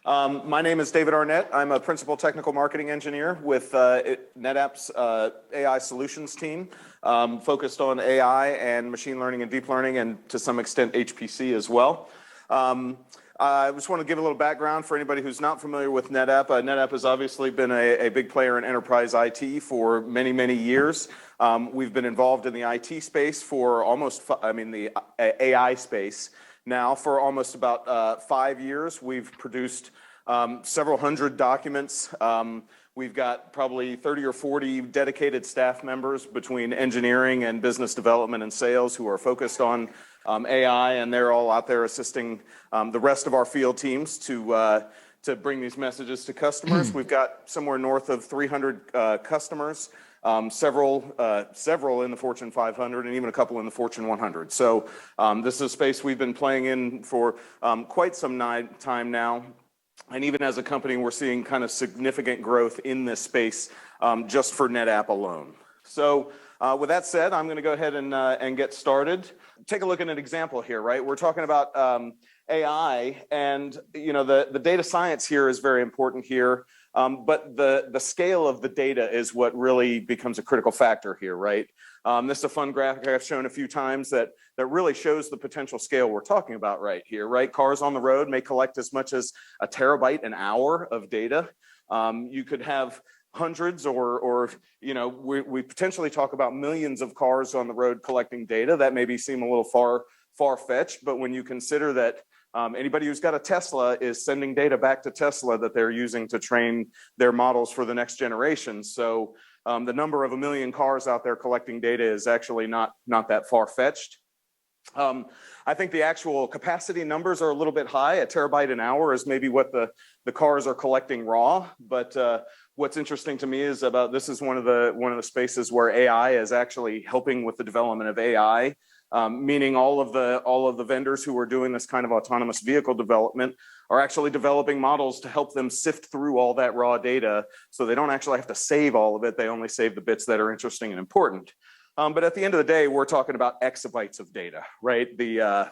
My name is David Arnett. I'm a principal technical marketing engineer with NetApp's AI solutions team, focused on AI and machine learning and deep learning, and to some extent HPC as well. I just want to give a little background for anybody who's not familiar with NetApp. NetApp has obviously been a big player in enterprise IT for many, many years. We've been involved in the IT space for the AI space now for almost about 5 years. We've produced several hundred documents. We've got probably 30 or 40 dedicated staff members between engineering and business development and sales who are focused on AI, and they're all out there assisting the rest of our field teams to bring these messages to customers. We've got somewhere north of 300 customers, several in the Fortune 500 and even a couple in the Fortune 100. So this is a space we've been playing in for quite some time now. And even as a company, we're seeing kind of significant growth in this space just for NetApp alone. So with that said, I'm going to go ahead and get started. Take a look at an example here, right? We're talking about AI, and the data science here is very important here. But the scale of the data is what really becomes a critical factor here, right? This is a fun graphic I've shown a few times that really shows the potential scale we're talking about right here, right? Cars on the road may collect as much as a terabyte an hour of data. You could have hundreds or we potentially talk about millions of cars on the road collecting data. That maybe seem a little far-fetched, but when you consider that anybody who's got a Tesla is sending data back to Tesla that they're using to train their models for the next generation. So the number of 1 million cars out there collecting data is actually not that far-fetched. I think the actual capacity numbers are a little bit high. A terabyte an hour is maybe what the cars are collecting raw. But what's interesting to me is this is one of the spaces where AI is actually helping with the development of AI. Meaning all of the vendors who are doing this kind of autonomous vehicle development are actually developing models to help them sift through all that raw data, so they don't actually have to save all of it. They only save the bits that are interesting and important. But at the end of the day, we're talking about exabytes of data, right? The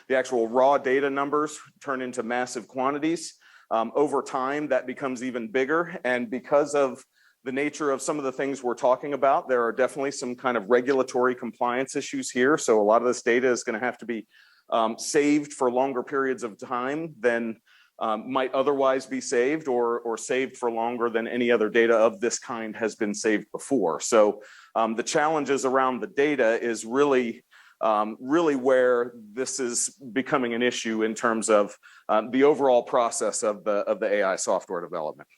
actual raw data numbers turn into massive quantities. Over time, that becomes even bigger, and because of the nature of some of the things we're talking about, there are definitely some kind of regulatory compliance issues here. So a lot of this data is going to have to be saved for longer periods of time than might otherwise be saved, or saved for longer than any other data of this kind has been saved before. So the challenges around the data is really where this is becoming an issue in terms of the overall process of the AI software development.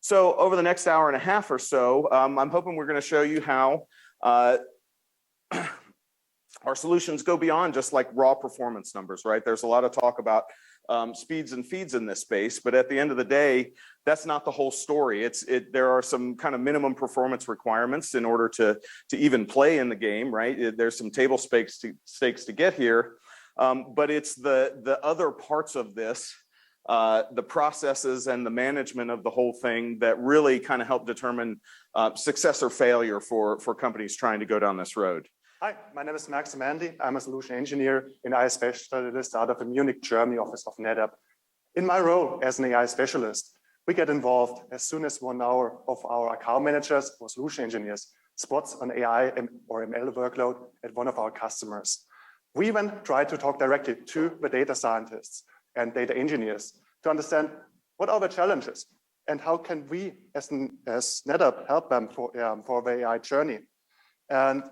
So over the next hour and a half or so, I'm hoping we're going to show you how our solutions go beyond just like raw performance numbers, right? There's a lot of talk about speeds and feeds in this space, but at the end of the day, that's not the whole story. There are some kind of minimum performance requirements in order to even play in the game, right? There's some table stakes to get here, but it's the other parts of this, the processes and the management of the whole thing that really kind of help determine success or failure for companies trying to go down this road. Hi, my name is Max Mandy. I'm a solution engineer and AI specialist out of the Munich, Germany office of NetApp. In my role as an AI specialist, we get involved as soon as 1 hour of our account managers or solution engineers spots an AI or ML workload at one of our customers. We even try to talk directly to the data scientists and data engineers to understand what are the challenges and how can we as NetApp help them for the AI journey. And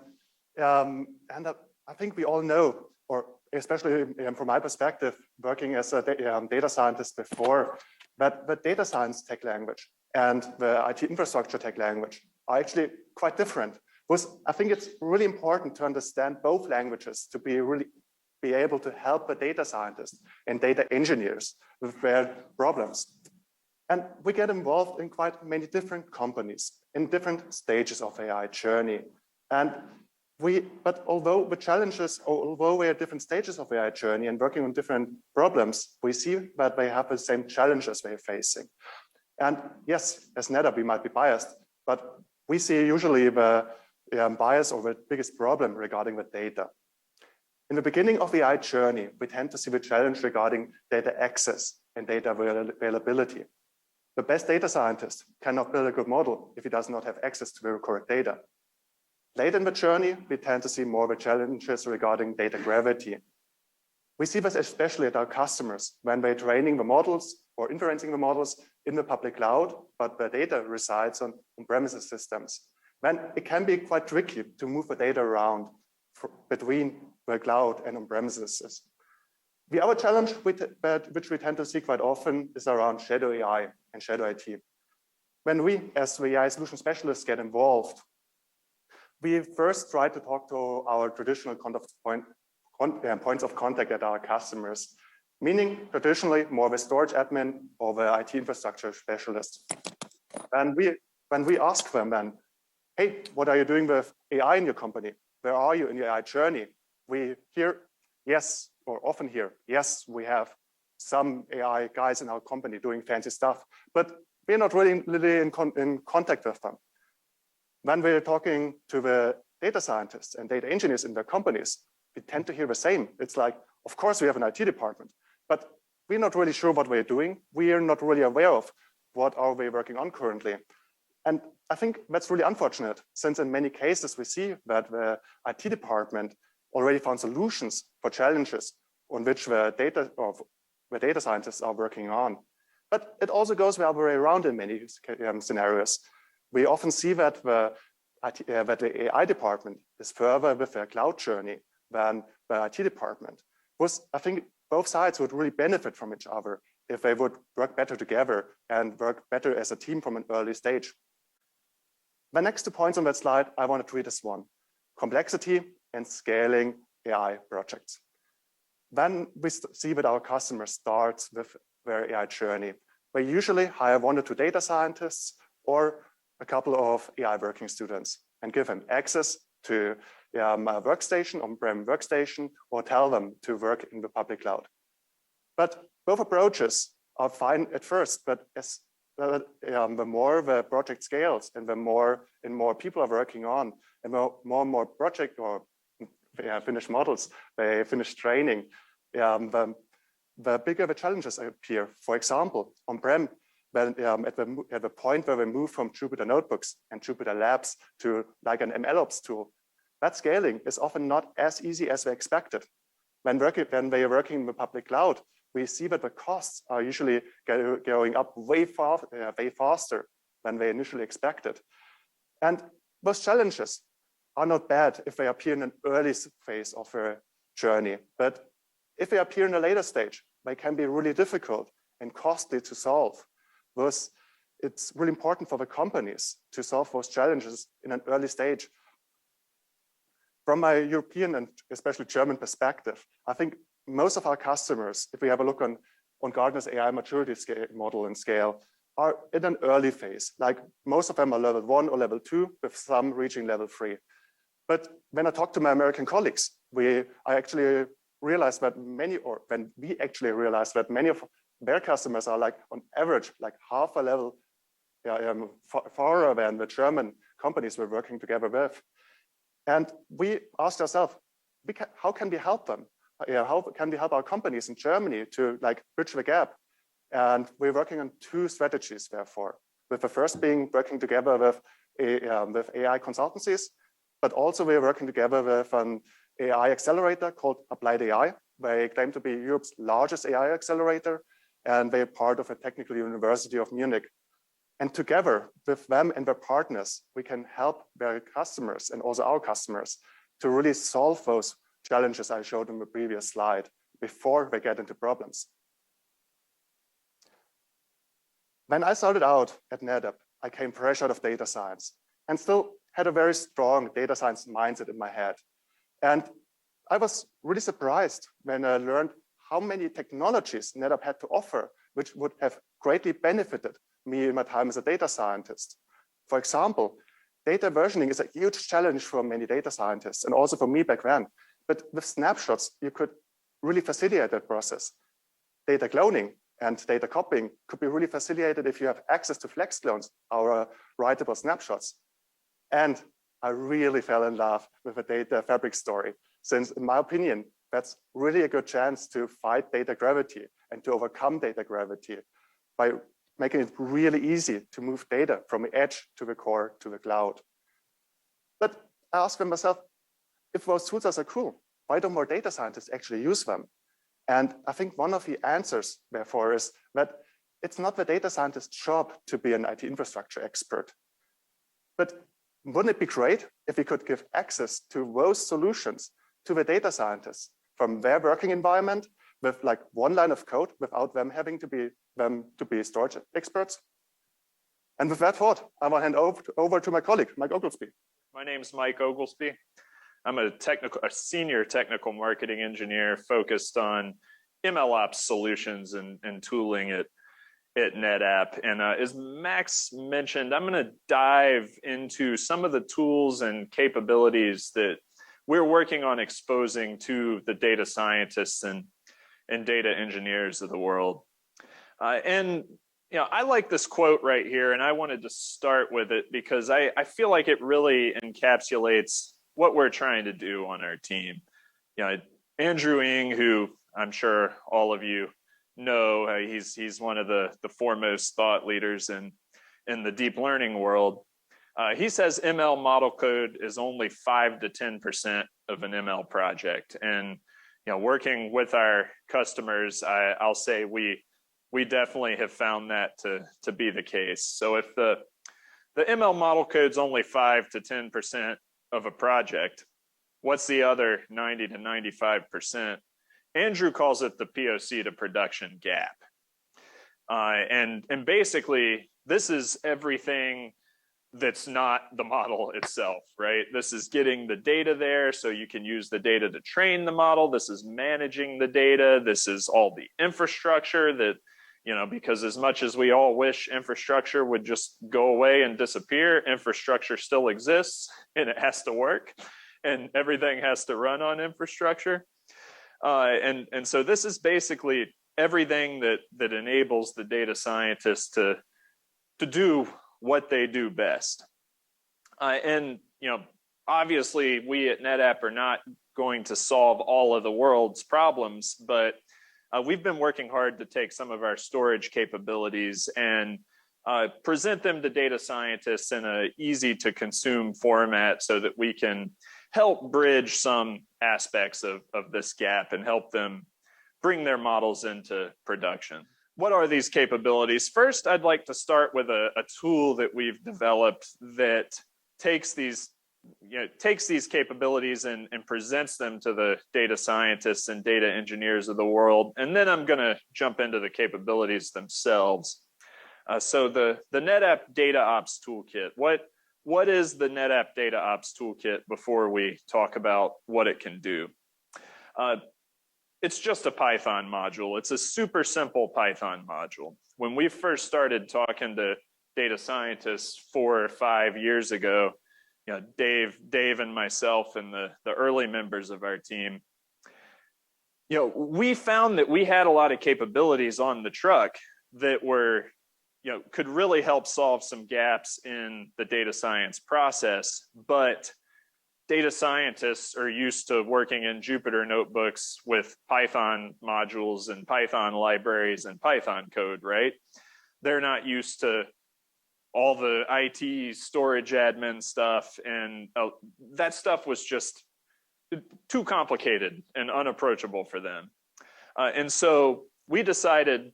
I think we all know, or especially from my perspective, working as a data scientist before, that the data science tech language and the IT infrastructure tech language are actually quite different. Because I think it's really important to understand both languages to be able to help the data scientists and data engineers with their problems. And we get involved in quite many different companies in different stages of AI journey. But although the challenges, although we are at different stages of AI journey and working on different problems, we see that they have the same challenges they're facing. And yes, as NetApp, we might be biased, but we see usually the bias or the biggest problem regarding the data. In the beginning of the AI journey, we tend to see the challenge regarding data access and data availability. The best data scientist cannot build a good model if he does not have access to the correct data. Late in the journey, we tend to see more of the challenges regarding data gravity. We see this especially at our customers when they're training the models or inferencing the models in the public cloud, but the data resides on on-premises systems. Then it can be quite tricky to move the data around between the cloud and on-premises. The other challenge which we tend to see quite often is around shadow AI and shadow IT. When we, as the AI solution specialists, get involved, we first try to talk to our traditional points of contact at our customers, meaning traditionally more the storage admin or the IT infrastructure specialist. And when we ask them then, hey, what are you doing with AI in your company? Where are you in your AI journey? We hear yes, or often hear, yes, we have some AI guys in our company doing fancy stuff, but we're not really in contact with them. When we're talking to the data scientists and data engineers in their companies, we tend to hear the same. It's like, of course we have an IT department, but we're not really sure what we're doing. We are not really aware of what are we working on currently. And I think that's really unfortunate, since in many cases we see that the IT department already found solutions for challenges on which the data scientists are working on. But it also goes the other way around in many scenarios. We often see that the AI department is further with their cloud journey than the IT department. I think both sides would really benefit from each other if they would work better together and work better as a team from an early stage. The next 2 points on that slide, I want to treat as one: complexity and scaling AI projects. Then we see that our customers start with their AI journey. They usually hire 1 or 2 data scientists or a couple of AI working students and give them access to a workstation, on-prem workstation, or tell them to work in the public cloud. But both approaches are fine at first, but as the more the project scales and the more and more people are working on, and more and more project or finished models, they finish training, the bigger the challenges appear. For example, on-prem, at the point where we move from Jupyter Notebooks and Jupyter Labs to like an MLOps tool, that scaling is often not as easy as we expected. When they are working in the public cloud, we see that the costs are usually going up way faster than they initially expected. And those challenges are not bad if they appear in an early phase of a journey, but if they appear in a later stage, they can be really difficult and costly to solve. Thus, it's really important for the companies to solve those challenges in an early stage. From my European and especially German perspective, I think most of our customers, if we have a look on Gartner's AI maturity model and scale, are in an early phase. Like most of them are level 1 or level 2, with some reaching level 3. But when I talk to my American colleagues, when we actually realized that many of their customers are like on average, like half a level farther than the German companies we're working together with. And we asked ourselves, how can we help them? How can we help our companies in Germany to like bridge the gap? And we're working on 2 strategies, therefore, with the first being working together with AI consultancies, but also we're working together with an AI accelerator called Applied AI. They claim to be Europe's largest AI accelerator, and they're part of a technical university of Munich. And together with them and their partners, we can help their customers and also our customers to really solve those challenges I showed in the previous slide before they get into problems. When I started out at NetApp, I came fresh out of data science and still had a very strong data science mindset in my head. And I was really surprised when I learned how many technologies NetApp had to offer, which would have greatly benefited me in my time as a data scientist. For example, data versioning is a huge challenge for many data scientists and also for me back then. But with snapshots, you could really facilitate that process. Data cloning and data copying could be really facilitated if you have access to flex clones, our writable snapshots. And I really fell in love with the data fabric story, since in my opinion, that's really a good chance to fight data gravity and to overcome data gravity by making it really easy to move data from the edge to the core to the cloud. But I asked myself, if those tools are so cool, why don't more data scientists actually use them? And I think one of the answers, therefore, is that it's not the data scientist's job to be an IT infrastructure expert. But wouldn't it be great if we could give access to those solutions to the data scientists from their working environment with like one line of code without them having to be storage experts? And with that thought, I will hand over to my colleague, Mike Oglesby. My name's Mike Oglesby. I'm a senior technical marketing engineer focused on MLOps solutions and tooling at NetApp. And as Max mentioned, I'm going to dive into some of the tools and capabilities that we're working on exposing to the data scientists and data engineers of the world. And I like this quote right here, and I wanted to start with it because I feel like it really encapsulates what we're trying to do on our team. Andrew Ng, who I'm sure all of you know, he's one of the foremost thought leaders in the deep learning world. He says ML model code is only 5 to 10% of an ML project. And working with our customers, I'll say we definitely have found that to be the case. So if the ML model code's only 5 to 10% of a project, what's the other 90 to 95%? Andrew calls it the POC to production gap. And basically, this is everything that's not the model itself, right? This is getting the data there so you can use the data to train the model. This is managing the data. This is all the infrastructure that, because as much as we all wish infrastructure would just go away and disappear, infrastructure still exists and it has to work and everything has to run on infrastructure. And so this is basically everything that enables the data scientists to do what they do best. And obviously we at NetApp are not going to solve all of the world's problems, but we've been working hard to take some of our storage capabilities and present them to data scientists in an easy to consume format so that we can help bridge some aspects of this gap and help them bring their models into production. What are these capabilities? First, I'd like to start with a tool that we've developed that takes these capabilities and presents them to the data scientists and data engineers of the world. And then I'm going to jump into the capabilities themselves. So the NetApp DataOps Toolkit. What is the NetApp DataOps Toolkit before we talk about what it can do? It's just a Python module. It's a super simple Python module. When we first started talking to data scientists 4 or 5 years ago, Dave and myself and the early members of our team, we found that we had a lot of capabilities on the truck that were, could really help solve some gaps in the data science process. But data scientists are used to working in Jupyter notebooks with Python modules and Python libraries and Python code, right? They're not used to all the IT storage admin stuff, and that stuff was just too complicated and unapproachable for them. And so we decided,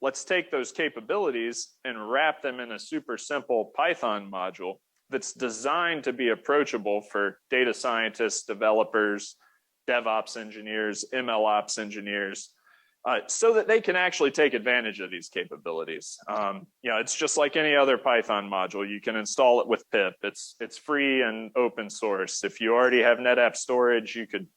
let's take those capabilities and wrap them in a super simple Python module that's designed to be approachable for data scientists, developers, DevOps engineers, MLOps engineers, so that they can actually take advantage of these capabilities. It's just like any other Python module. You can install it with pip. It's free and open source. If you already have NetApp storage, you could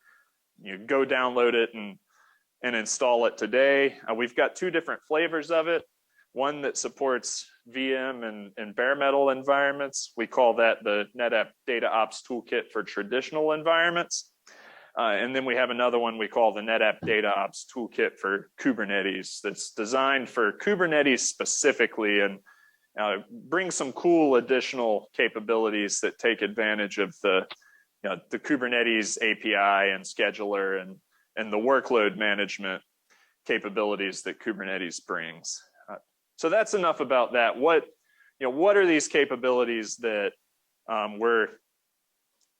go download it and install it today. We've got 2 different flavors of it. One that supports VM and bare metal environments. We call that the NetApp DataOps Toolkit for traditional environments. And then we have another one we call the NetApp DataOps Toolkit for Kubernetes that's designed for Kubernetes specifically and brings some cool additional capabilities that take advantage of the Kubernetes API and scheduler and the workload management capabilities that Kubernetes brings. So that's enough about that. What are these capabilities that we're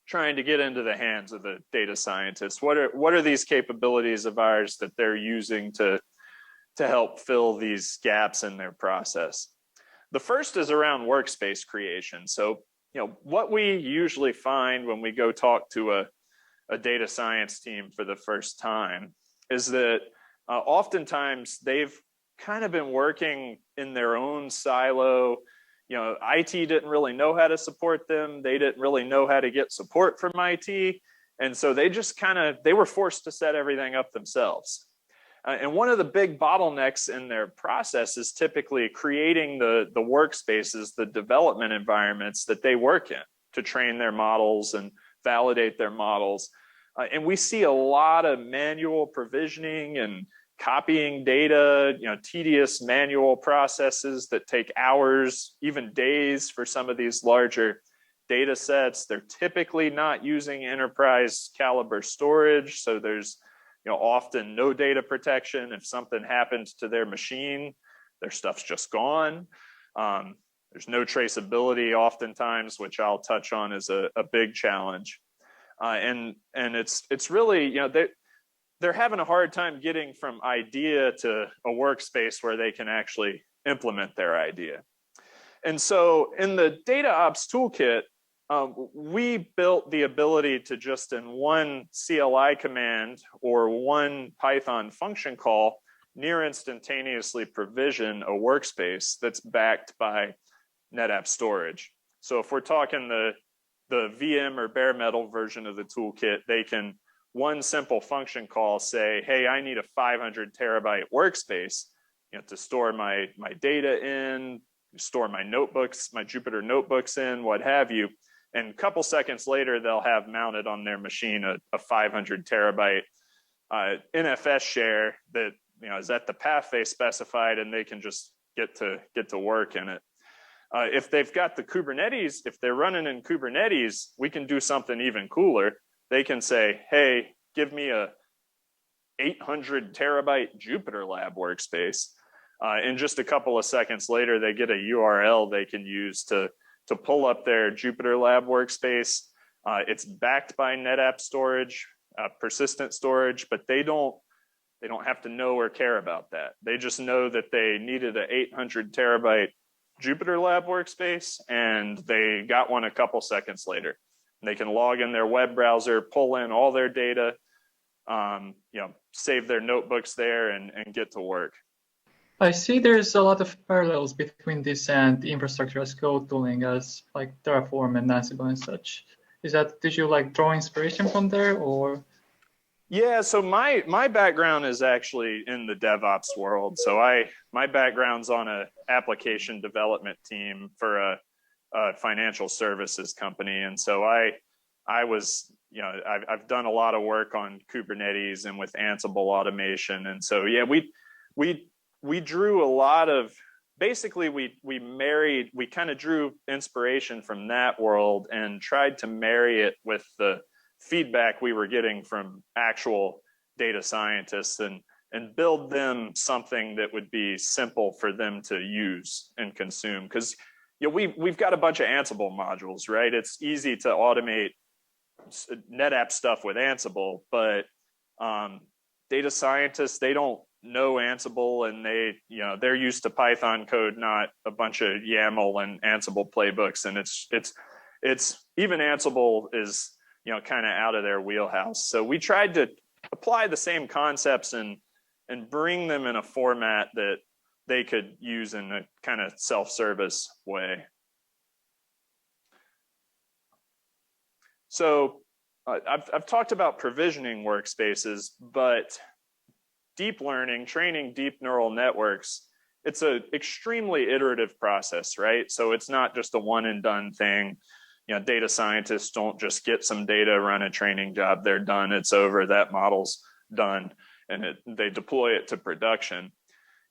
trying to get into the hands of the data scientists? What are these capabilities of ours that they're using to help fill these gaps in their process? The first is around workspace creation. So, what we usually find when we go talk to a data science team for the first time is that oftentimes they've kind of been working in their own silo. IT didn't really know how to support them. They didn't really know how to get support from IT. And so they were forced to set everything up themselves. And one of the big bottlenecks in their process is typically creating the workspaces, the development environments that they work in to train their models and validate their models. And we see a lot of manual provisioning and copying data, tedious manual processes that take hours, even days for some of these larger data sets. They're typically not using enterprise caliber storage. So there's often no data protection. If something happens to their machine, their stuff's just gone. There's no traceability oftentimes, which I'll touch on as a big challenge. And it's really, they're having a hard time getting from idea to a workspace where they can actually implement their idea. And so in the DataOps toolkit, we built the ability to just in one CLI command or one Python function call near instantaneously provision a workspace that's backed by NetApp storage. So if we're talking the VM or bare metal version of the toolkit, they can one simple function call say, hey, I need a 500 terabyte workspace to store my data in, store my notebooks, my Jupyter notebooks in, what have you. And a couple seconds later, they'll have mounted on their machine a 500 terabyte NFS share that is at the path they specified, and they can just get to work in it. If they've got the Kubernetes, if they're running in Kubernetes, we can do something even cooler. They can say, hey, give me a 800 terabyte Jupyter Lab workspace. And just a couple of seconds later, they get a URL they can use to pull up their Jupyter Lab workspace. It's backed by NetApp storage, persistent storage, but they don't have to know or care about that. They just know that they needed an 800 terabyte Jupyter Lab workspace, and they got one a couple seconds later. They can log in their web browser, pull in all their data, save their notebooks there, and get to work. I see there's a lot of parallels between this and infrastructure as code tooling as like Terraform and Ansible and such. Did you draw inspiration from there, or? Yeah, so my background is actually in the DevOps world. So my background's on a application development team for a financial services company, and so I was I've done a lot of work on Kubernetes and with Ansible automation, and so yeah, we drew a lot of basically we kind of drew inspiration from that world and tried to marry it with the feedback we were getting from actual data scientists and build them something that would be simple for them to use and consume. Because we've got a bunch of Ansible modules, right? It's easy to automate NetApp stuff with Ansible, but data scientists, they don't know Ansible, and they're used to Python code, not a bunch of YAML and Ansible playbooks. And it's even Ansible is kind of out of their wheelhouse. So we tried to apply the same concepts and bring them in a format that they could use in a kind of self-service way. So I've talked about provisioning workspaces, but deep learning, training deep neural networks, it's an extremely iterative process, right? So it's not just a one and done thing. Data scientists don't just get some data, run a training job, they're done, it's over, that model's done, and they deploy it to production.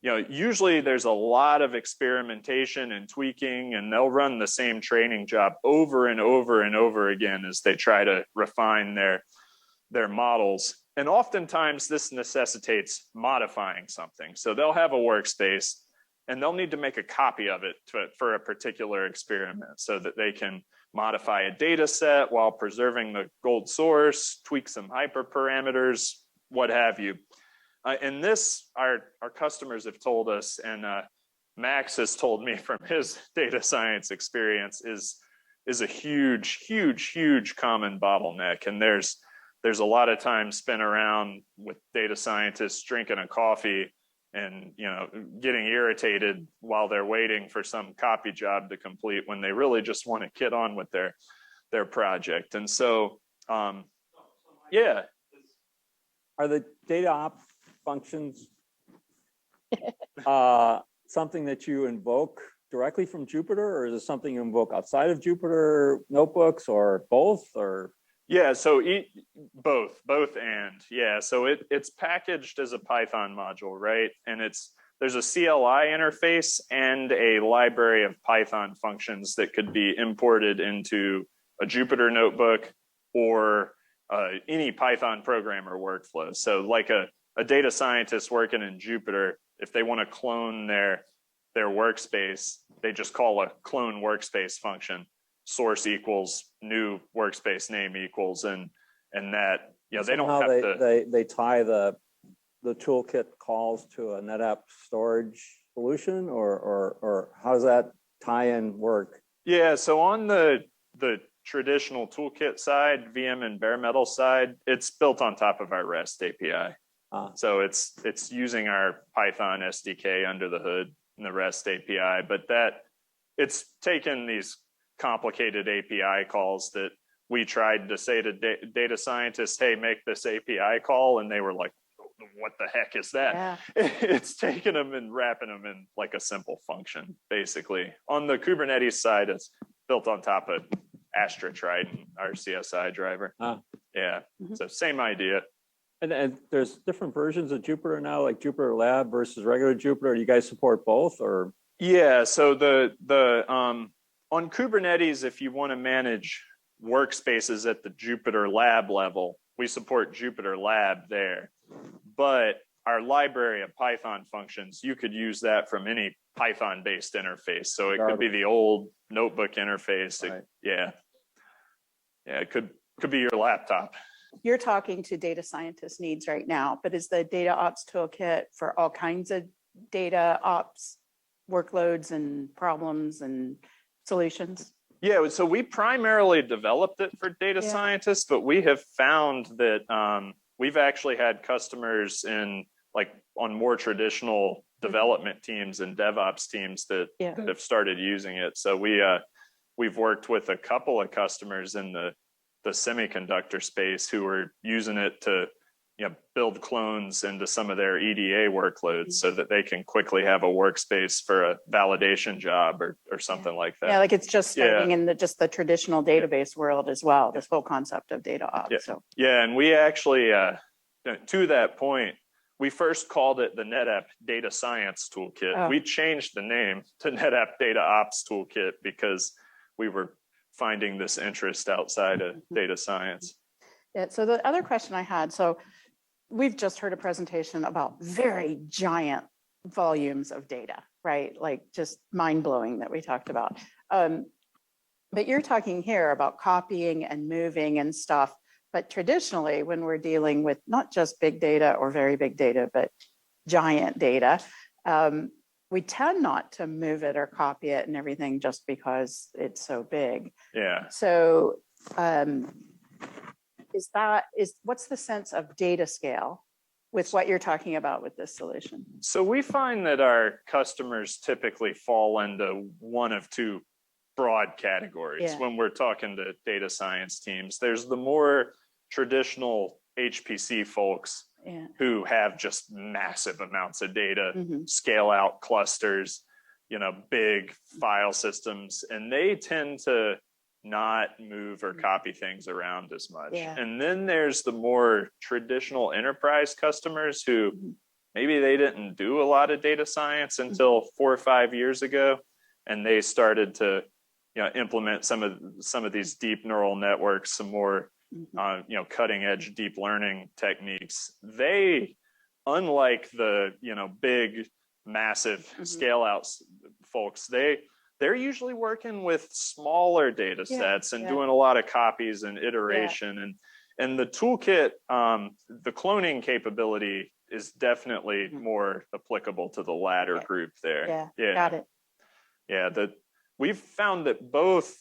Usually there's a lot of experimentation and tweaking, and they'll run the same training job over and over and over again as they try to refine their models. And oftentimes this necessitates modifying something. So they'll have a workspace and they'll need to make a copy of it for a particular experiment so that they can modify a data set while preserving the gold source, tweak some hyperparameters, what have you. And this, our customers have told us, and Max has told me from his data science experience, is a huge, huge, huge common bottleneck. And there's a lot of time spent around with data scientists drinking a coffee and getting irritated while they're waiting for some copy job to complete when they really just want to get on with their project. And so, yeah. Are the DataOps functions something that you invoke directly from Jupyter, or is it something you invoke outside of Jupyter notebooks, or both, or? Yeah, so both and yeah, so it's packaged as a Python module, right? And there's a CLI interface and a library of Python functions that could be imported into a Jupyter notebook or any Python programmer workflow. So like a data scientist working in Jupyter, if they want to clone their workspace, they just call a clone workspace function. Source equals new workspace name equals, and that they don't have to. They tie the toolkit calls to a NetApp storage solution, or how does that tie-in work? Yeah, so on the traditional toolkit side, VM and bare metal side, it's built on top of our REST API. So it's using our Python SDK under the hood in the REST API, but it's taken these complicated API calls that we tried to say to data scientists, hey, make this API call, and they were like, what the heck is that? Yeah. It's taking them and wrapping them in like a simple function, basically. On the Kubernetes side, it's built on top of Astra Trident, our CSI driver. Yeah, so same idea. And there's different versions of Jupyter now, like Jupyter Lab versus regular Jupyter. Do you guys support both, or? Yeah, so on Kubernetes, if you want to manage workspaces at the Jupyter Lab level, we support Jupyter Lab there. But our library of Python functions, you could use that from any Python-based interface. So it could be the old notebook interface. Right. Yeah, it could be your laptop. You're talking to data scientist needs right now, but is the DataOps toolkit for all kinds of data ops workloads and problems and solutions? Yeah, so we primarily developed it for data scientists, but we have found that we've actually had customers on more traditional development teams and DevOps teams that have started using it. So we've worked with a couple of customers in the semiconductor space who are using it to build clones into some of their EDA workloads so that they can quickly have a workspace for a validation job or something like that. Yeah, like it's just starting in just the traditional database world as well, this whole concept of data ops. Yeah, so. and we actually, to that point, we first called it the NetApp Data Science Toolkit. Oh. We changed the name to NetApp Data Ops Toolkit because we were finding this interest outside of data science. Yeah, so the other question I had, so we've just heard a presentation about very giant volumes of data, right? Like just mind-blowing that we talked about. But you're talking here about copying and moving and stuff. But traditionally, when we're dealing with not just big data or very big data, but giant data, we tend not to move it or copy it and everything just because it's so big. Yeah. So what's the sense of data scale with what you're talking about with this solution? So we find that our customers typically fall into one of two broad categories when we're talking to data science teams. There's the more traditional HPC folks who have just massive amounts of data, scale out clusters, big file systems, and they tend to not move or copy things around as much. And then there's the more traditional enterprise customers who maybe they didn't do a lot of data science until 4 or 5 years ago, and they started to implement some of these deep neural networks, some more cutting edge deep learning techniques, they, unlike the, big, massive scale out folks, they're usually working with smaller data sets and doing a lot of copies and iteration. And the toolkit, the cloning capability is definitely more applicable to the latter group there. Yeah, got it. Yeah, we've found that both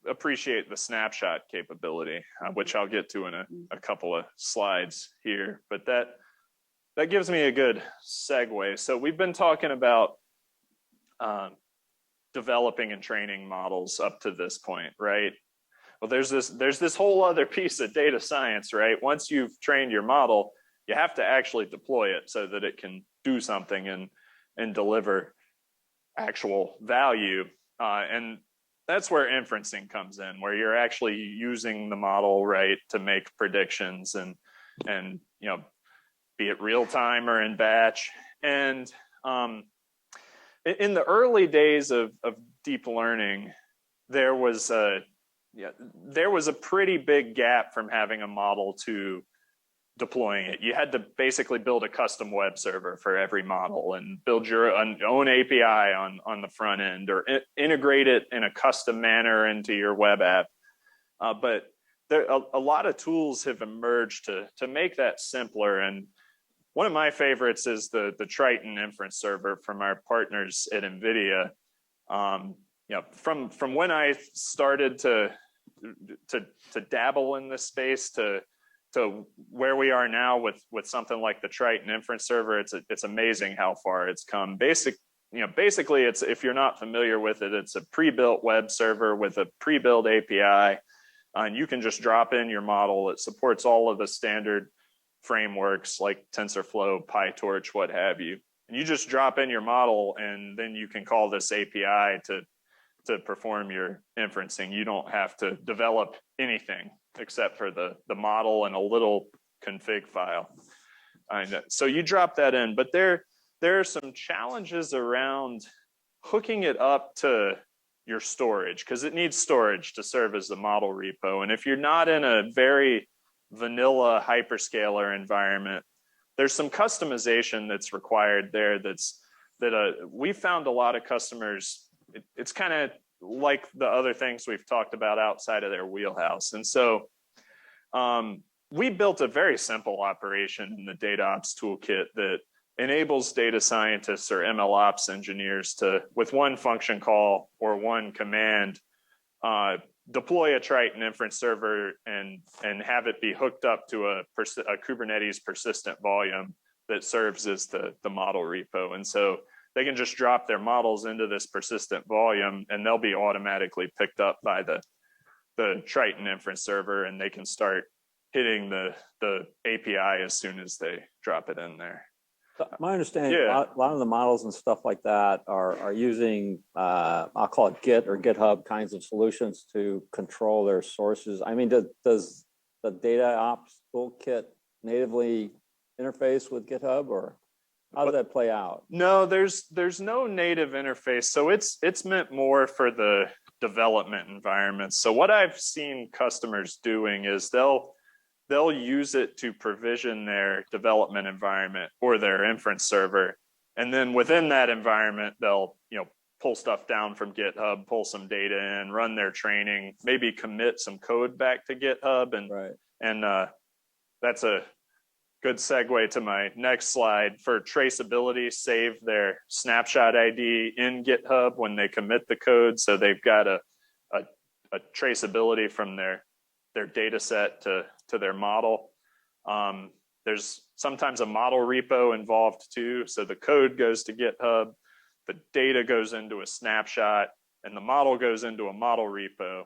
appreciate the snapshot capability, which I'll get to in a couple of slides here. But that gives me a good segue. So we've been talking about developing and training models up to this point, right? Well, there's this whole other piece of data science, right? Once you've trained your model, you have to actually deploy it so that it can do something and deliver actual value. And that's where inferencing comes in, where you're actually using the model, right, to make predictions and be it real time or in batch. And in the early days of deep learning, there was a pretty big gap from having a model to deploying it. You had to basically build a custom web server for every model and build your own API on the front end, or integrate it in a custom manner into your web app. But a lot of tools have emerged to make that simpler. And one of my favorites is the Triton Inference Server from our partners at NVIDIA. From when I started to dabble in this space to where we are now with something like the Triton Inference Server, it's amazing how far it's come. Basically, it's, if you're not familiar with it, it's a pre-built web server with a pre-built API, and you can just drop in your model. It supports all of the standard frameworks like TensorFlow, PyTorch, what have you. And you just drop in your model, and then you can call this API to perform your inferencing. You don't have to develop anything except for the model and a little config file. So you drop that in, but there are some challenges around hooking it up to your storage, because it needs storage to serve as the model repo. And if you're not in a very vanilla hyperscaler environment, there's some customization that's required there we found a lot of customers, it's kind of like the other things we've talked about outside of their wheelhouse. And so we built a very simple operation in the DataOps toolkit that enables data scientists or MLOps engineers to, with one function call or one command, deploy a Triton Inference Server and have it be hooked up to a Kubernetes persistent volume that serves as the model repo. And so they can just drop their models into this persistent volume, and they'll be automatically picked up by the Triton Inference Server, and they can start hitting the API as soon as they drop it in there. My understanding, a lot of the models and stuff like that are using, I'll call it Git or GitHub kinds of solutions to control their sources. I mean, does the DataOps toolkit natively interface with GitHub, or how does that play out? No, there's no native interface. So it's meant more for the development environment. So what I've seen customers doing is they'll use it to provision their development environment or their inference server. And then within that environment, they'll pull stuff down from GitHub, pull some data in, run their training, maybe commit some code back to GitHub. And that's a good segue to my next slide. For traceability, save their snapshot ID in GitHub when they commit the code. So they've got a traceability from their data set to their model. There's sometimes a model repo involved too. So the code goes to GitHub, the data goes into a snapshot, and the model goes into a model repo.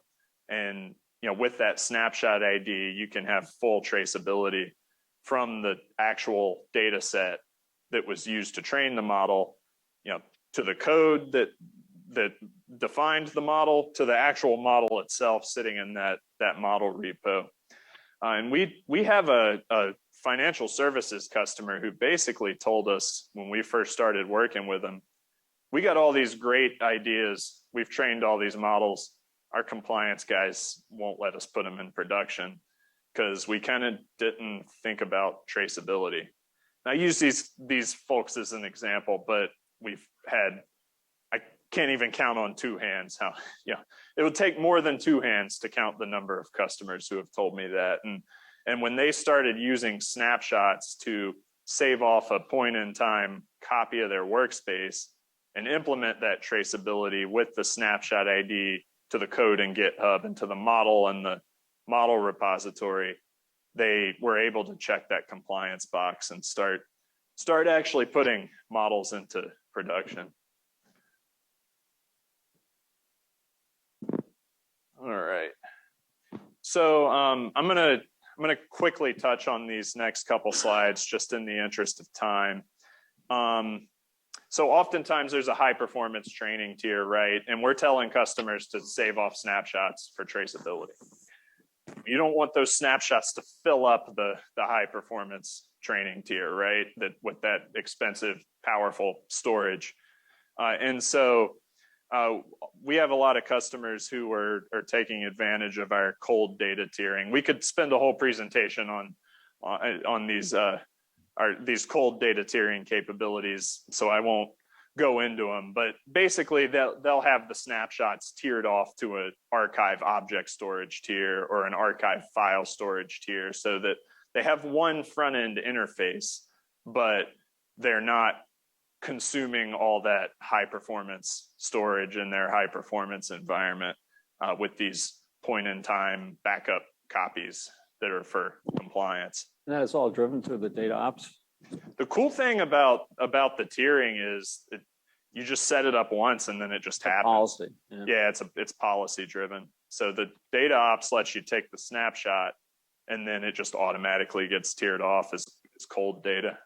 And with that snapshot ID, you can have full traceability from the actual data set that was used to train the model, to the code that defined the model, to the actual model itself sitting in that model repo. And we have a financial services customer who basically told us when we first started working with them, we got all these great ideas, we've trained all these models, our compliance guys won't let us put them in production because we kind of didn't think about traceability. And I use these folks as an example, but we've had, I can't even count on two hands how, it would take more than two hands to count the number of customers who have told me that. And when they started using snapshots to save off a point in time copy of their workspace and implement that traceability with the snapshot ID to the code in GitHub and to the model and the model repository, they were able to check that compliance box and start actually putting models into production. All right. So I'm gonna quickly touch on these next couple slides just in the interest of time. So oftentimes there's a high performance training tier, right? And we're telling customers to save off snapshots for traceability. You don't want those snapshots to fill up the high performance training tier, right? That with that expensive, powerful storage. And so we have a lot of customers who are taking advantage of our cold data tiering. We could spend a whole presentation on these cold data tiering capabilities, so I won't go into them. But basically, they'll have the snapshots tiered off to an archive object storage tier or an archive file storage tier, so that they have one front end interface, but they're not consuming all that high performance storage in their high performance environment with these point in time backup copies that are for compliance. And that is all driven through the DataOps. The cool thing about the tiering is you just set it up once and then it just happens. Policy. Yeah, it's policy driven. So the DataOps lets you take the snapshot and then it just automatically gets tiered off as cold data.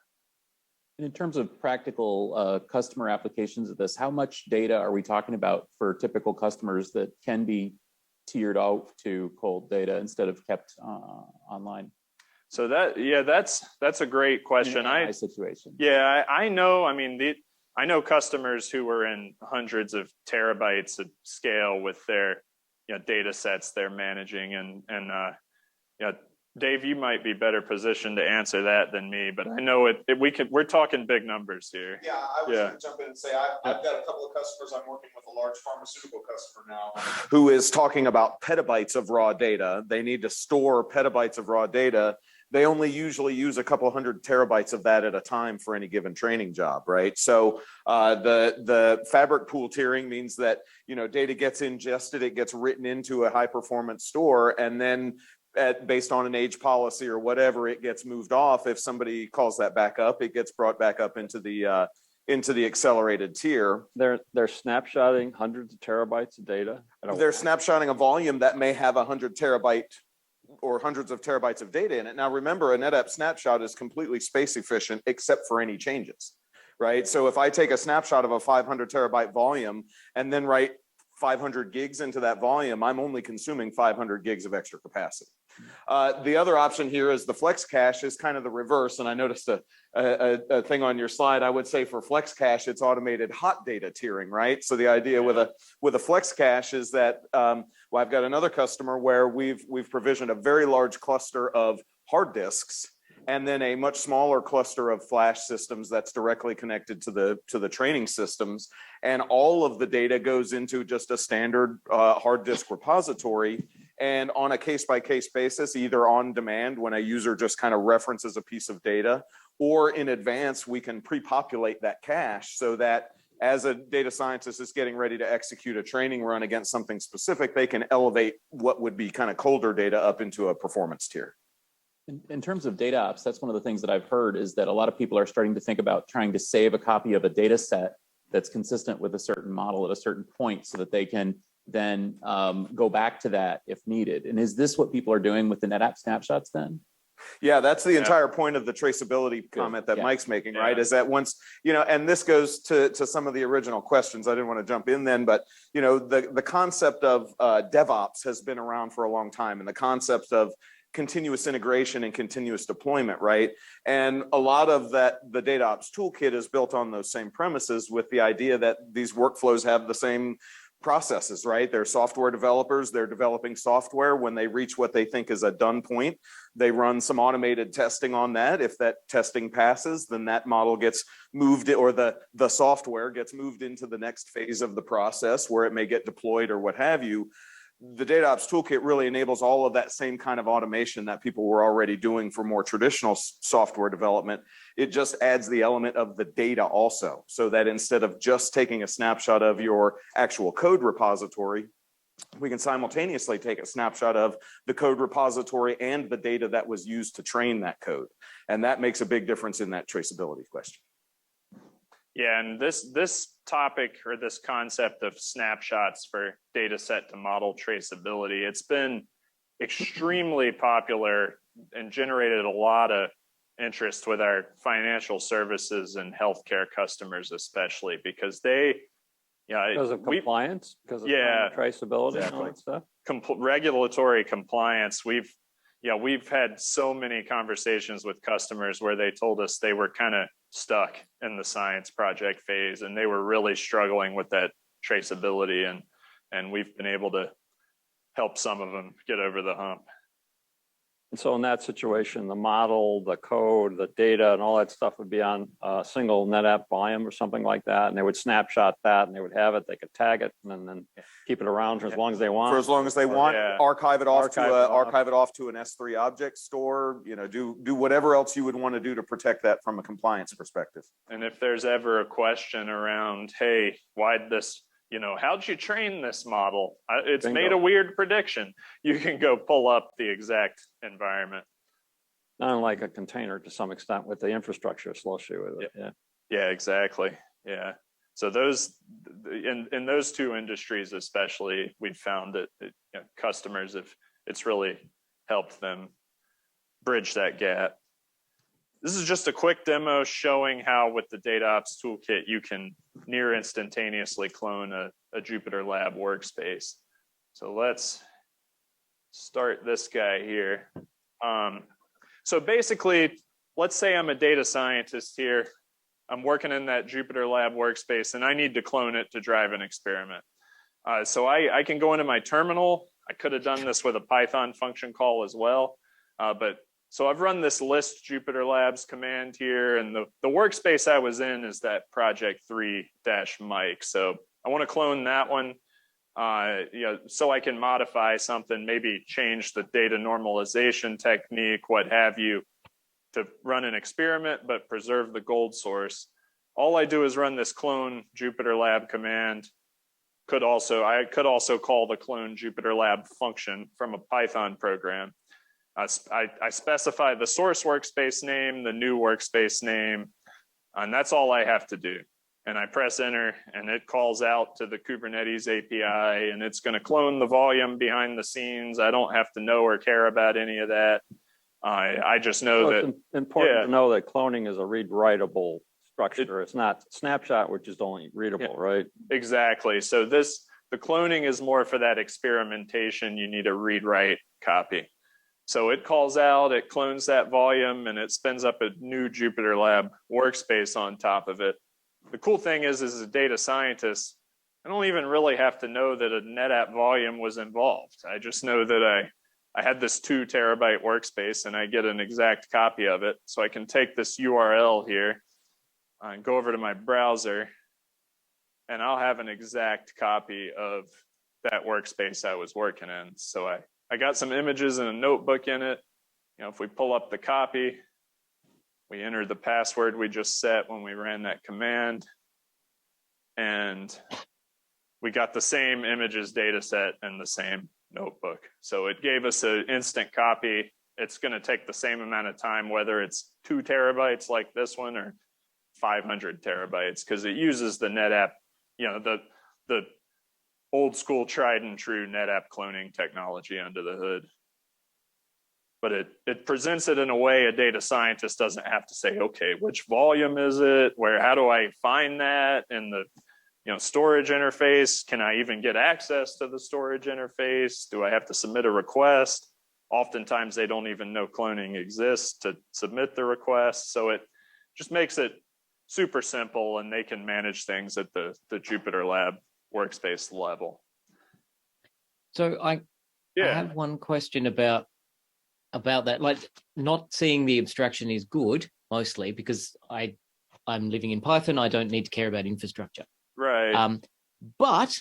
In terms of practical customer applications of this, how much data are we talking about for typical customers that can be tiered out to cold data instead of kept online? So that's a great question. Situation. Yeah, I know. I mean, I know customers who are in hundreds of terabytes of scale with their data sets they're managing, and Dave, you might be better positioned to answer that than me, but I know we're talking big numbers here. Yeah, I was going to jump in and say I've got a couple of customers. I'm working with a large pharmaceutical customer now who is talking about petabytes of raw data. They need to store petabytes of raw data. They only usually use a couple hundred terabytes of that at a time for any given training job, right? So the fabric pool tiering means that data gets ingested, it gets written into a high performance store, and then based on an age policy or whatever, it gets moved off. If somebody calls that back up, it gets brought back up into the accelerated tier. They're snapshotting hundreds of terabytes of data. They're snapshotting a volume that may have 100 terabyte or hundreds of terabytes of data in it. Now, remember, a NetApp snapshot is completely space efficient except for any changes, right? So if I take a snapshot of a 500 terabyte volume and then write 500 gigs into that volume, I'm only consuming 500 gigs of extra capacity. The other option here is the flex cache is kind of the reverse. And I noticed a thing on your slide. I would say for flex cache, it's automated hot data tiering, right? So the idea with a flex cache is that, I've got another customer where we've provisioned a very large cluster of hard disks and then a much smaller cluster of flash systems that's directly connected to the training systems. And all of the data goes into just a standard hard disk repository. And on a case-by-case basis, either on demand when a user just kind of references a piece of data, or in advance, we can pre-populate that cache so that as a data scientist is getting ready to execute a training run against something specific, they can elevate what would be kind of colder data up into a performance tier. In terms of DataOps, that's one of the things that I've heard is that a lot of people are starting to think about trying to save a copy of a data set that's consistent with a certain model at a certain point so that they can then go back to that if needed. And is this what people are doing with the NetApp snapshots then? Yeah, that's the entire point of the traceability comment that Mike's making, right? Is that once, and this goes to some of the original questions. I didn't want to jump in then, but, the concept of DevOps has been around for a long time, and the concept of continuous integration and continuous deployment, right? And a lot of the DataOps toolkit is built on those same premises with the idea that these workflows have the same processes, right? They're software developers, they're developing software. When they reach what they think is a done point, they run some automated testing on that. If that testing passes, then that model gets moved, or the software gets moved into the next phase of the process where it may get deployed or what have you. The DataOps toolkit really enables all of that same kind of automation that people were already doing for more traditional software development. It just adds the element of the data also, so that instead of just taking a snapshot of your actual code repository, we can simultaneously take a snapshot of the code repository and the data that was used to train that code. And that makes a big difference in that traceability question. Yeah, and this topic, or this concept of snapshots for data set to model traceability, it's been extremely popular and generated a lot of interest with our financial services and healthcare customers, especially because they, because of compliance, because of traceability, and all that stuff. Regulatory compliance. We've had so many conversations with customers where they told us they were kind of stuck in the science project phase and they were really struggling with that traceability, and we've been able to help some of them get over the hump. And so in that situation, the model, the code, the data, and all that stuff would be on a single NetApp volume or something like that, and they would snapshot that, and they would have it. They could tag it, and then keep it around for as long as they want. For as long as they want, archive it off to an S3 object store. Do whatever else you would want to do to protect that from a compliance perspective. And if there's ever a question around, hey, why'd this? How'd you train this model? It's made a weird prediction. You can go pull up the exact environment. Not unlike a container to some extent with the infrastructure associated with it. Yeah, exactly. Yeah. So in those two industries especially, we've found that customers it's really helped them bridge that gap. This is just a quick demo showing how with the DataOps toolkit, you can near instantaneously clone a Jupyter Lab workspace. So let's start this guy here. So basically, let's say I'm a data scientist here. I'm working in that Jupyter Lab workspace and I need to clone it to drive an experiment. So I can go into my terminal. I could have done this with a Python function call as well, so I've run this list Jupyter Labs command here, and the workspace I was in is that project 3-Mike. So I want to clone that one, so I can modify something, maybe change the data normalization technique, what have you, to run an experiment, but preserve the gold source. All I do is run this clone Jupyter Lab command. I could also call the clone Jupyter Lab function from a Python program. I specify the source workspace name, the new workspace name, and that's all I have to do. And I press enter, and it calls out to the Kubernetes API, and it's going to clone the volume behind the scenes. I don't have to know or care about any of that. I just know that it's important to know that cloning is a read-writable structure. It's not snapshot, which is only readable, right? Exactly. So the cloning is more for that experimentation. You need a read-write copy. So it calls out, it clones that volume, and it spins up a new Jupyter Lab workspace on top of it. The cool thing is as a data scientist, I don't even really have to know that a NetApp volume was involved. I just know that I had this 2 terabyte workspace and I get an exact copy of it. So I can take this URL here and go over to my browser, and I'll have an exact copy of that workspace I was working in. So I got some images and a notebook in it. If we pull up the copy, we enter the password we just set when we ran that command, and we got the same images data set and the same notebook. So it gave us an instant copy. It's going to take the same amount of time, whether it's 2 terabytes like this one or 500 terabytes, because it uses the NetApp, the old school tried and true NetApp cloning technology under the hood. But it presents it in a way a data scientist doesn't have to say, okay, which volume is it? How do I find that in the storage interface? Can I even get access to the storage interface? Do I have to submit a request? Oftentimes they don't even know cloning exists to submit the request. So it just makes it super simple, and they can manage things at the Jupyter Lab workspace level. So I have one question about that. Like, not seeing the abstraction is good mostly because I'm living in Python. I don't need to care about infrastructure. Right. But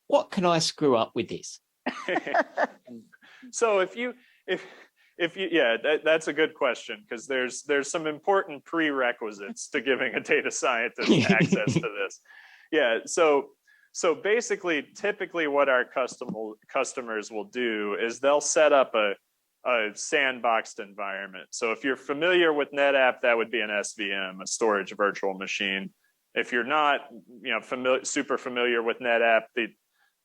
what can I screw up with this? So if you, that's a good question, because there's some important prerequisites to giving a data scientist access to this. Yeah. So basically, typically what our customers will do is they'll set up a sandboxed environment. So if you're familiar with NetApp, that would be an SVM, a storage virtual machine. If you're not, super familiar with NetApp,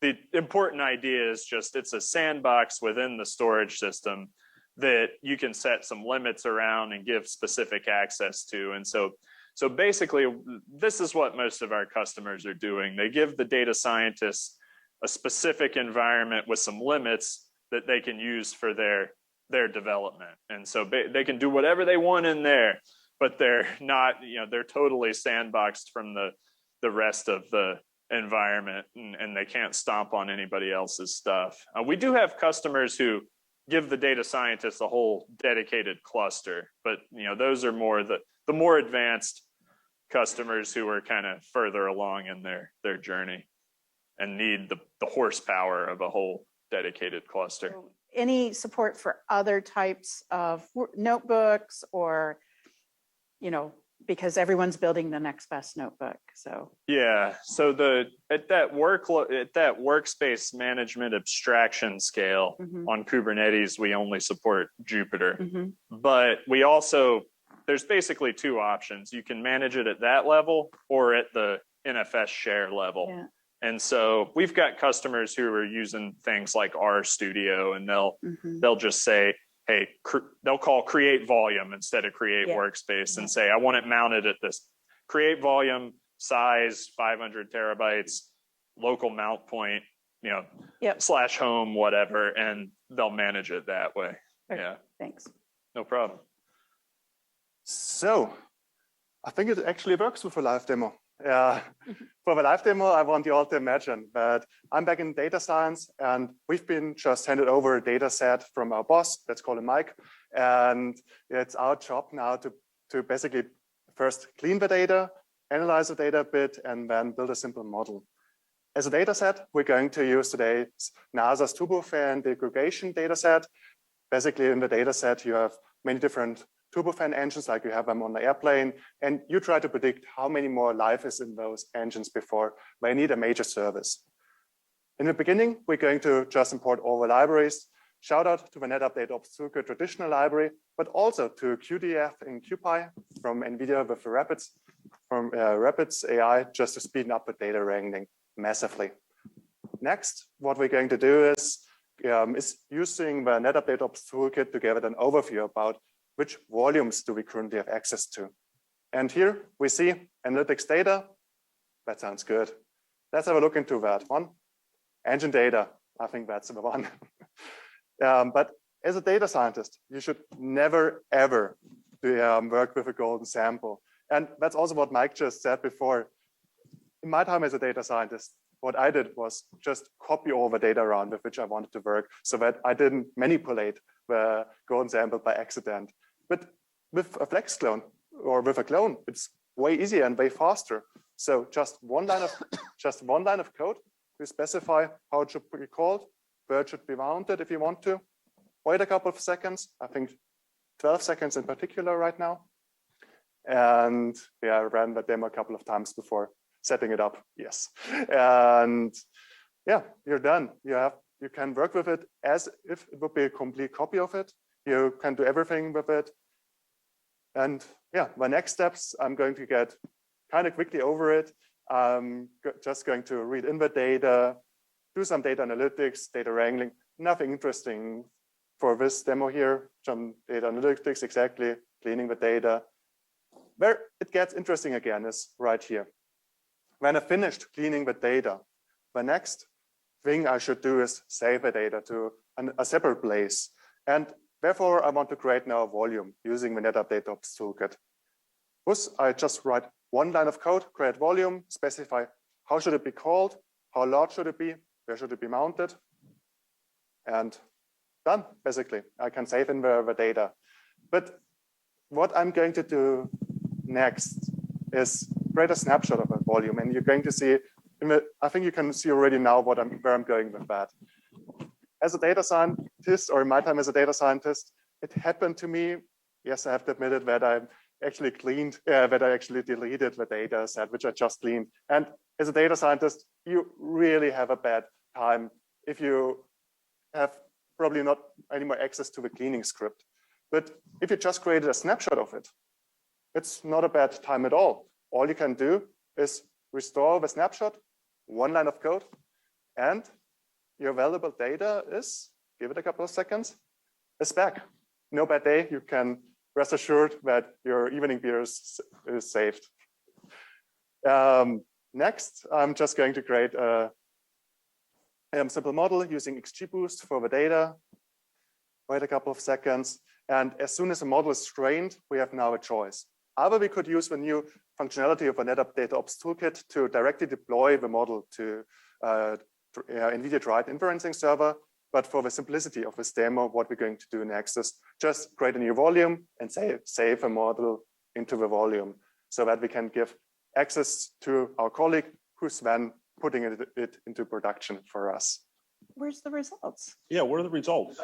the important idea is just it's a sandbox within the storage system that you can set some limits around and give specific access to. And so basically, this is what most of our customers are doing. They give the data scientists a specific environment with some limits that they can use for their development. And so they can do whatever they want in there, but they're not, they're totally sandboxed from the rest of the environment, and they can't stomp on anybody else's stuff. We do have customers who give the data scientists a whole dedicated cluster, but those are more the more advanced customers who are kind of further along in their journey and need the horsepower of a whole dedicated cluster. Any support for other types of notebooks, or because everyone's building the next best notebook. So yeah, so at that workspace management abstraction scale on Kubernetes, we only support Jupyter, but we also, there's basically two options. You can manage it at that level or at the NFS share level. Yeah. And so we've got customers who are using things like RStudio, and they'll just say, hey, they'll call create volume instead of create workspace and say, I want it mounted at this create volume size, 500 terabytes, local mount point, /home, whatever, and they'll manage it that way. Okay. Yeah. Thanks. No problem. So I think it actually works with a live demo. For the live demo, I want you all to imagine that I'm back in data science, and we've been just handed over a data set from our boss, let's call him Mike. And it's our job now to basically first clean the data, analyze the data a bit, and then build a simple model. As a data set, we're going to use today NASA's turbofan degradation data set. Basically, in the data set, you have many different turbofan engines, like you have them on the airplane, and you try to predict how many more life is in those engines before they need a major service. In the beginning, we're going to just import all the libraries. Shout out to the NetApp DataOps Toolkit traditional library, but also to QDF and QPy from NVIDIA with the Rapids AI, just to speed up the data wrangling massively. Next, what we're going to do is using the NetApp DataOps Toolkit to give it an overview about which volumes do we currently have access to. And here we see analytics data. That sounds good. Let's have a look into that one. Engine data, I think that's the one. But as a data scientist, you should never, ever work with a golden sample. And that's also what Mike just said before. In my time as a data scientist, what I did was just copy all the data around with which I wanted to work so that I didn't manipulate the golden sample by accident. But with a flex clone or with a clone, it's way easier and way faster. So just one line of code to specify how it should be called, where it should be mounted if you want to. Wait a couple of seconds, I think 12 seconds in particular right now. And I ran the demo a couple of times before setting it up. Yes. And yeah, you're done. You can work with it as if it would be a complete copy of it. You can do everything with it. And yeah, my next steps, I'm going to get kind of quickly over it. I'm just going to read in the data, do some data analytics, data wrangling, nothing interesting for this demo here. Some data analytics, exactly, cleaning the data. Where it gets interesting again is right here. When I finished cleaning the data, the next thing I should do is save the data to a separate place. And therefore, I want to create now a volume using the NetApp DataOps Toolkit. Thus, I just write one line of code, create volume, specify how should it be called, how large should it be, where should it be mounted, and done, basically. I can save in the data. But what I'm going to do next is create a snapshot of a volume, and you're going to see, I think you can see already now where I'm going with that. As a data scientist, or in my time as a data scientist, it happened to me, yes, I have to admit it, that I actually deleted the data set, which I just cleaned. And as a data scientist, you really have a bad time if you have probably not any more access to the cleaning script. But if you just created a snapshot of it, it's not a bad time at all. All you can do is restore the snapshot, one line of code, and your valuable data is, give it a couple of seconds, is back. No bad day. You can rest assured that your evening beer is saved. Next, I'm just going to create a simple model using XGBoost for the data. Wait a couple of seconds. And as soon as the model is trained, we have now a choice. Either we could use the new functionality of the NetApp DataOps Toolkit to directly deploy the model to NVIDIA Tried Inferencing Server. But for the simplicity of this demo, what we're going to do next is just create a new volume and save a model into the volume so that we can give access to our colleague who's then putting it into production for us. Where's the results? Yeah, what are the results?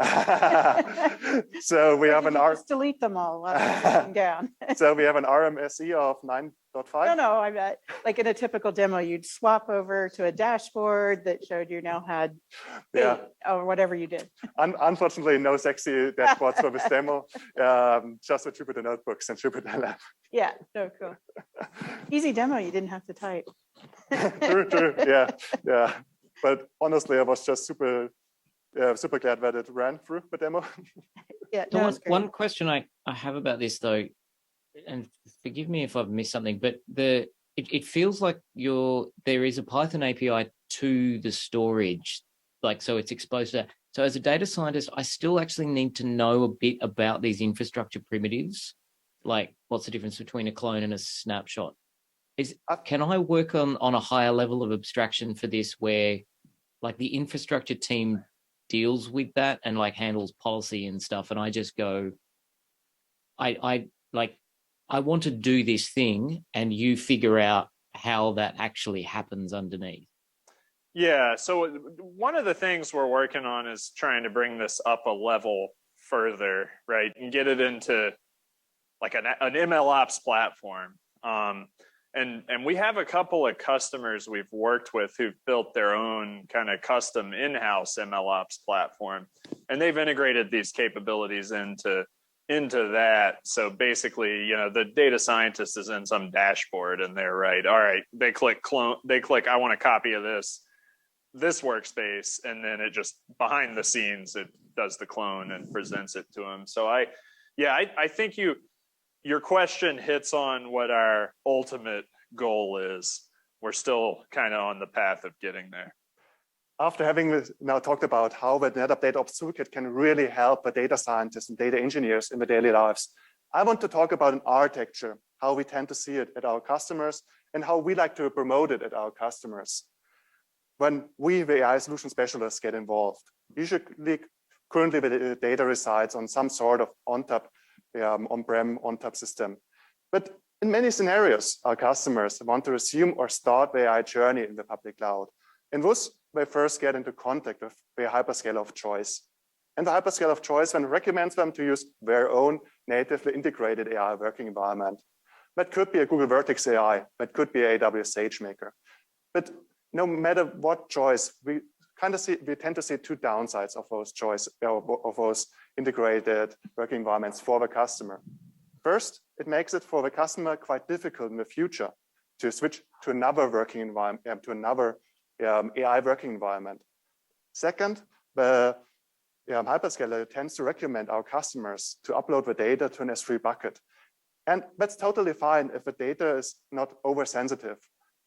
So we have just delete them all while they're sitting down. So we have an RMSE of 9.5. No, I bet like in a typical demo, you'd swap over to a dashboard that showed you now had or whatever you did. Unfortunately, no sexy dashboards for this demo, just the Jupyter notebooks and Jupyter Lab. Yeah, no, cool. Easy demo, you didn't have to type. True, yeah. But honestly, I was just super glad that it ran through the demo. Yeah. So No, one question I have about this though, and forgive me if I've missed something, but it feels like there is a Python API to the storage, like so it's exposed to that. So as a data scientist, I still actually need to know a bit about these infrastructure primitives, like what's the difference between a clone and a snapshot? Can I work on a higher level of abstraction for this where like the infrastructure team deals with that and like handles policy and stuff, and I just go, I want to do this thing and you figure out how that actually happens underneath? Yeah, so one of the things we're working on is trying to bring this up a level further, right? And get it into like an MLOps platform. And we have a couple of customers we've worked with who've built their own kind of custom in-house MLOps platform, and they've integrated these capabilities into that. So basically, the data scientist is in some dashboard and they're right. All right, they click clone. They click, I want a copy of this workspace, and then it just behind the scenes it does the clone and presents it to them. So I think your question hits on what our ultimate goal is. We're still kind of on the path of getting there. After having now talked about how the NetApp DataOps Toolkit can really help the data scientists and data engineers in their daily lives, I want to talk about an architecture, how we tend to see it at our customers and how we like to promote it at our customers. When we, the AI solution specialists, get involved, usually currently the data resides on some sort of on-prem, on-top system. But in many scenarios, our customers want to resume or start their AI journey in the public cloud. And thus, they first get into contact with their hyperscaler of choice. And the hyperscaler of choice then recommends them to use their own natively integrated AI working environment. That could be a Google Vertex AI, that could be AWS SageMaker. But no matter what choice, we tend to see two downsides of those integrated working environments for the customer. First, it makes it for the customer quite difficult in the future to switch to another working environment, to another AI working environment. Second, the hyperscaler tends to recommend our customers to upload the data to an S3 bucket. And that's totally fine if the data is not oversensitive.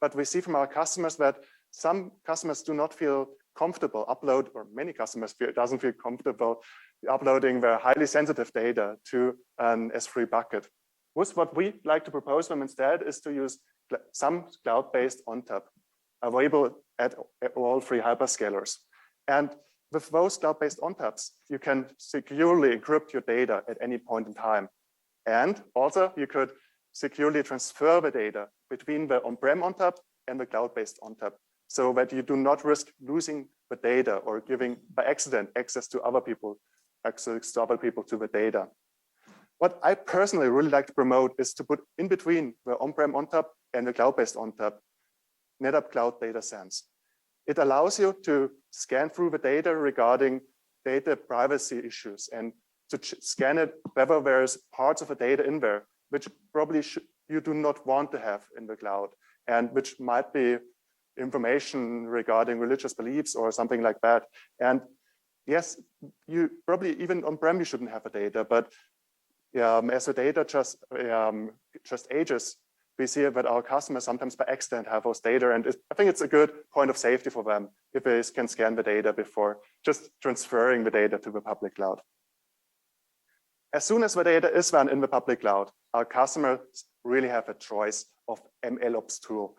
But we see from our customers that some customers do not feel comfortable many customers doesn't feel comfortable uploading the highly sensitive data to an S3 bucket. What we like to propose them instead is to use some cloud-based ONTAP. available at all three hyperscalers. And with those cloud-based ONTAPs, you can securely encrypt your data at any point in time. And also you could securely transfer the data between the on-prem ONTAP and the cloud-based ONTAP, so that you do not risk losing the data or giving by accident access to other people to the data. What I personally really like to promote is to put in between the on-prem ONTAP and the cloud-based ONTAP NetApp Cloud Data Sense. It allows you to scan through the data regarding data privacy issues and to scan it whether there's parts of the data in there which probably you do not want to have in the cloud and which might be information regarding religious beliefs or something like that. And yes, you probably even on-prem you shouldn't have the data, but as the data just ages, we see that our customers sometimes by accident have those data, and I think it's a good point of safety for them if they can scan the data before just transferring the data to the public cloud. As soon as the data is run in the public cloud, our customers really have a choice of MLOps tool.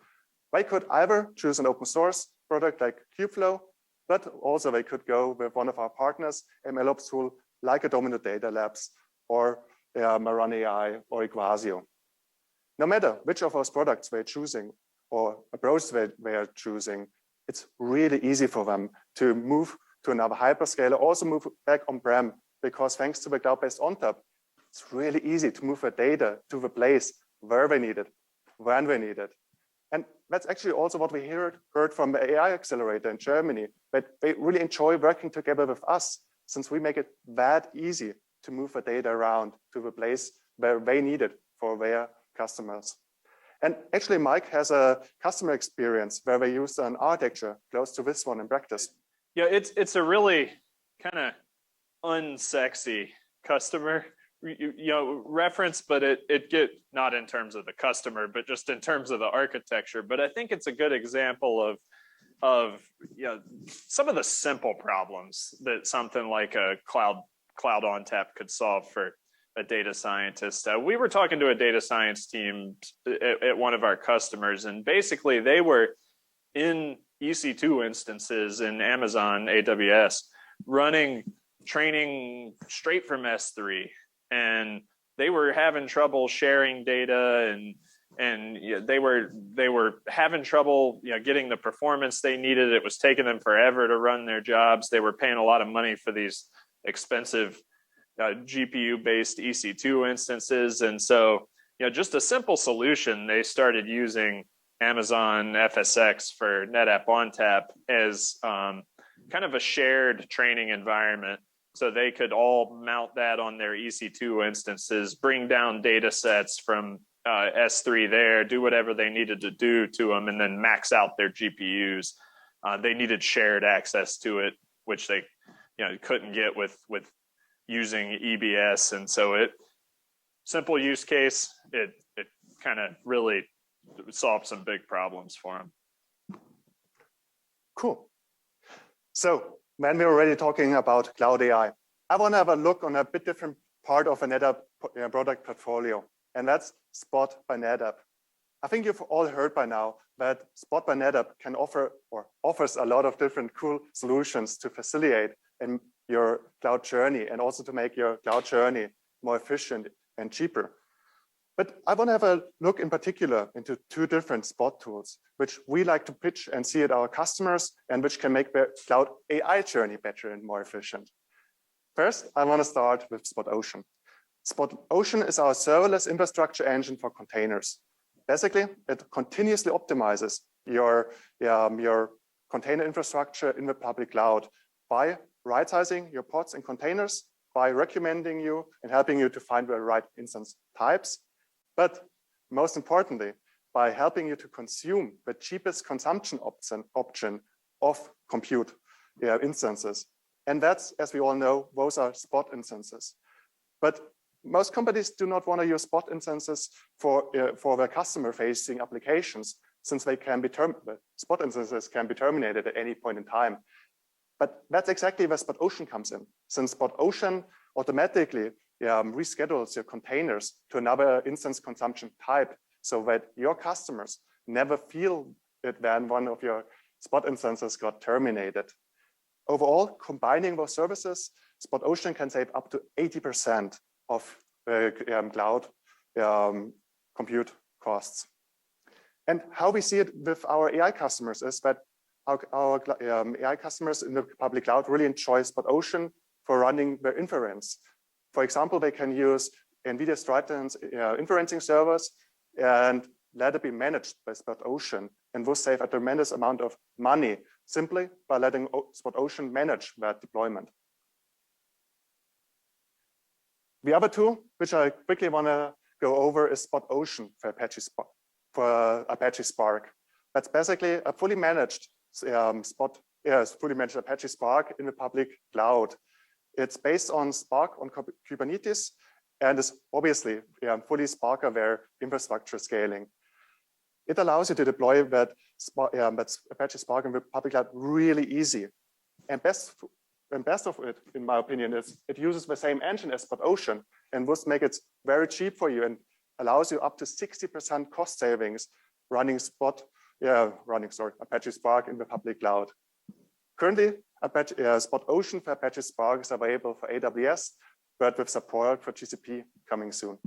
They could either choose an open source product like Kubeflow, but also they could go with one of our partners, MLOps tool like a Domino Data Labs or Maran AI or Equasio. No matter which of those products they're choosing or approach they are choosing, it's really easy for them to move to another hyperscaler, also move back on-prem, because thanks to the cloud-based ONTAP, it's really easy to move the data to the place where they need it, when they need it. And that's actually also what we heard from the AI Accelerator in Germany, that they really enjoy working together with us since we make it that easy to move the data around to the place where they need it for their customers. And actually, Mike has a customer experience where they use an architecture close to this one in practice. Yeah, it's a really kind of unsexy customer reference, but it get not in terms of the customer, but just in terms of the architecture. But I think it's a good example of some of the simple problems that something like a cloud ONTAP could solve for a data scientist. We were talking to a data science team at one of our customers, and basically they were in EC2 instances in Amazon AWS running training straight from S3, and they were having trouble sharing data, and they were having trouble getting the performance they needed. It was taking them forever to run their jobs. They were paying a lot of money for these expensive GPU-based EC2 instances. And so, just a simple solution, they started using Amazon FSx for NetApp ONTAP as kind of a shared training environment. So they could all mount that on their EC2 instances, bring down data sets from S3 there, do whatever they needed to do to them, and then max out their GPUs. They needed shared access to it, which they couldn't get with using EBS. And so simple use case, it kind of really solved some big problems for them. Cool. So when we're already talking about cloud AI, I want to have a look on a bit different part of a NetApp product portfolio, and that's Spot by NetApp. I think you've all heard by now that Spot by NetApp can offer or offers a lot of different cool solutions to facilitate your cloud journey and also to make your cloud journey more efficient and cheaper. But I want to have a look in particular into two different Spot tools, which we like to pitch and see at our customers and which can make their cloud AI journey better and more efficient. First, I want to start with Spot Ocean. Spot Ocean is our serverless infrastructure engine for containers. Basically, it continuously optimizes your container infrastructure in the public cloud by right-sizing your pods and containers, by recommending you and helping you to find the right instance types, but most importantly, by helping you to consume the cheapest consumption option of compute instances. And that's, as we all know, those are Spot instances. But most companies do not want to use Spot instances for their customer-facing applications, since they can be Spot instances can be terminated at any point in time. But that's exactly where Spot Ocean comes in, since Spot Ocean automatically reschedules your containers to another instance consumption type, so that your customers never feel it when one of your Spot instances got terminated. Overall, combining those services, Spot Ocean can save up to 80% of cloud compute costs. And how we see it with our AI customers is that our AI customers in the public cloud really enjoy Spot Ocean for running their inference. For example, they can use NVIDIA Triton's inferencing servers and let it be managed by Spot Ocean, and will save a tremendous amount of money simply by letting Spot Ocean manage that deployment. The other tool, which I quickly want to go over, is Spot Ocean for Apache Spark. That's basically a fully managed Apache Spark in the public cloud. It's based on Spark on Kubernetes, and is obviously fully Spark-aware infrastructure scaling. It allows you to deploy that Apache Spark in the public cloud really easy. And best of it, in my opinion, is it uses the same engine as Spot Ocean, and thus make it very cheap for you and allows you up to 60% cost savings running Apache Spark in the public cloud. Currently, Spot Ocean for Apache Spark is available for AWS, but with support for GCP coming soon.